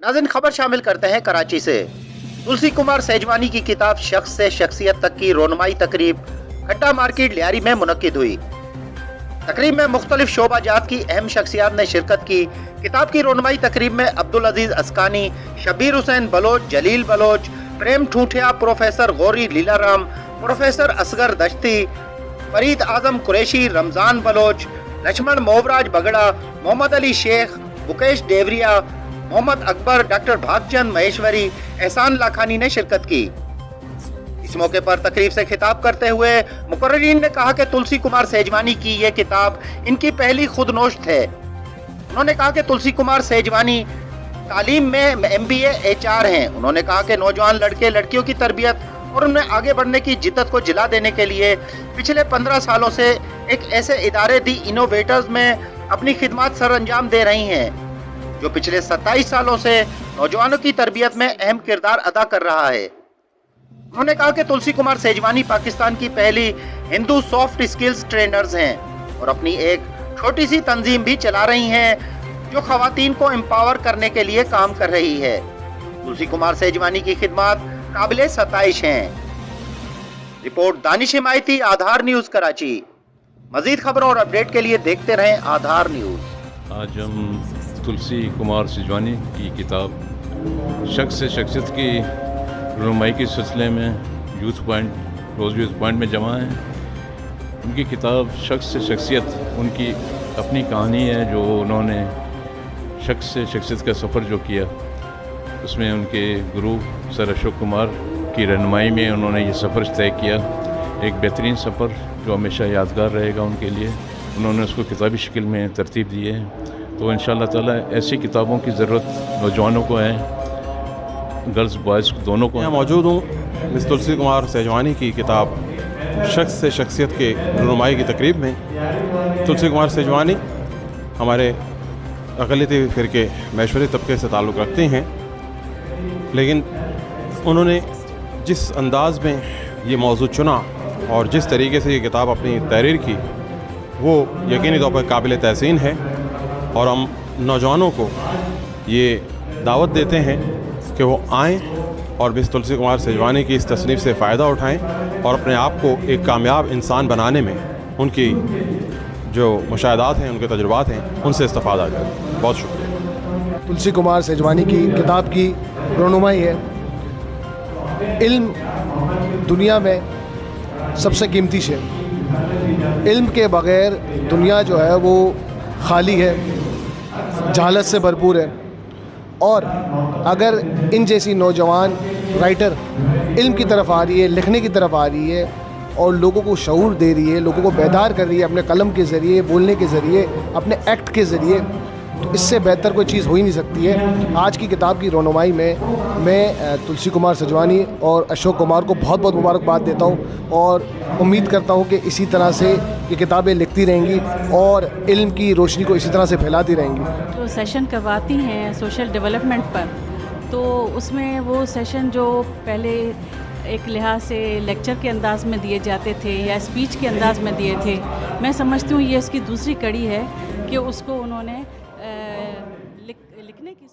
नाज़रीन, खबर शामिल करते हैं कराची से। तुलसी कुमार सेजवानी की किताब शख्स से शख्सियत तक की रोनमाई तकरीब खट्टा मार्केट लियारी में मुनक्किद हुई। तकरीब में मुख्तलिफ शोबाजात की अहम शख्सियात ने शिरकत की। किताब की रोनमाई तकरीब में अब्दुल अजीज अस्कानी, शबीर हुसैन बलोच, जलील बलोच, प्रेम ठूठिया, प्रोफेसर गौरी लीलाराम, प्रोफेसर असगर दश्ती, फरीद आजम कुरैशी, रमजान बलोच, लक्ष्मण मोवराज बगड़ा, मोहम्मद अली शेख, मुकेश देवरिया, मोहम्मद अकबर, डॉक्टर भागचंद महेश्वरी, एहसान लाखानी ने शिरकत की। इस मौके पर तकरीब से खिताब करते हुए मुकर्रिरीन ने कहा कि तुलसी कुमार सेजवानी की यह किताब इनकी पहली खुदनोश्त है। उन्होंने कहा कि तुलसी कुमार सेजवानी तालीम में MBA HR हैं। उन्होंने कहा कि नौजवान लड़के लड़कियों की तरबियत और उनमें आगे बढ़ने की जिद्दत को जिला देने के लिए पिछले 15 सालों से एक ऐसे इदारे दी इनोवेटर्स में अपनी खिदमत सर अंजाम दे रही हैं जो पिछले 27 सालों से नौजवानों की तरबियत में अहम किरदार अदा कर रहा है। उन्होंने कहा कि तुलसी कुमार सेजवानी पाकिस्तान की पहली हिंदू सॉफ्ट स्किल्स ट्रेनर्स हैं और अपनी एक छोटी सी तंजीम भी चला रही हैं जो खवातीन को एम्पावर करने के लिए काम कर रही है। तुलसी कुमार सेजवानी की खिदमत काबिले सताइश हैं। रिपोर्ट दानिश हिमायती, आधार न्यूज़ कराची। मजीद खबरों और अपडेट के लिए देखते रहें आधार न्यूज़। आज हम तुलसी कुमार सेजवानी की किताब शख्स से शख्सियत की रहनुमाई के सिलसिले में यूथ पॉइंट रोज़ यूथ पॉइंट में जमा हैं। उनकी किताब शख्स से शख्सियत उनकी अपनी कहानी है जो उन्होंने शख्स से शख्सियत का सफ़र जो किया, उसमें उनके गुरु सर अशोक कुमार की रहनुमाई में उन्होंने ये सफ़र तय किया। एक बेहतरीन सफ़र जो हमेशा यादगार रहेगा उनके लिए। उन्होंने उसको किताबी शक्ल में तरतीब दी है। तो इंशाअल्लाह ताला ऐसी किताबों की ज़रूरत नौजवानों को है, गर्ल्स बॉयज़ दोनों को। मैं मौजूद हूँ मिस तुलसी कुमार सेजवानी की किताब शख्स से शख्सियत के रहनुमाई की तकरीब में। तुलसी कुमार सेजवानी हमारे अक़लियती फ़िरके महेश्वरी तबके से ताल्लुक़ रखते हैं, लेकिन उन्होंने जिस अंदाज़ में ये मौजू चुना और जिस तरीके से ये किताब अपनी तहरीर की वो यकीनी तौर पर काबिल तहसीन है। और हम नौजवानों को ये दावत देते हैं कि वो आएँ और मिस तुलसी कुमार सेजवानी की इस तसनीफ़ से फ़ायदा उठाएँ और अपने आप को एक कामयाब इंसान बनाने में उनकी जो मुशाहदात हैं, उनके तजुर्बात हैं, उनसे इस्तिफ़ादा करें। बहुत शुक्रिया। तुलसी कुमार सेजवानी की किताब की रहनुमाई है। इल्म दुनिया में सबसे कीमती शे। इल्म के बग़ैर दुनिया जो है वो खाली है, जहालत से भरपूर है। और अगर इन जैसी नौजवान राइटर इल्म की तरफ आ रही है, लिखने की तरफ आ रही है और लोगों को शऊर दे रही है, लोगों को बेदार कर रही है अपने कलम के ज़रिए, बोलने के ज़रिए, अपने एक्ट के ज़रिए, तो इससे बेहतर कोई चीज़ हो ही नहीं सकती है। आज की किताब की रहनुमाई में मैं तुलसी कुमार सेजवानी और अशोक कुमार को बहुत बहुत मुबारकबाद देता हूँ और उम्मीद करता हूँ कि इसी तरह से ये किताबें लिखती रहेंगी और इल्म की रोशनी को इसी तरह से फैलाती रहेंगी। तो सेशन करवाती हैं सोशल डेवलपमेंट पर, तो उसमें वो सेशन जो पहले एक लिहाज से लेक्चर के अंदाज़ में दिए जाते थे या स्पीच के अंदाज़ में दिए थे, मैं समझती हूँ ये इसकी दूसरी कड़ी है कि उसको उन्होंने लिखने की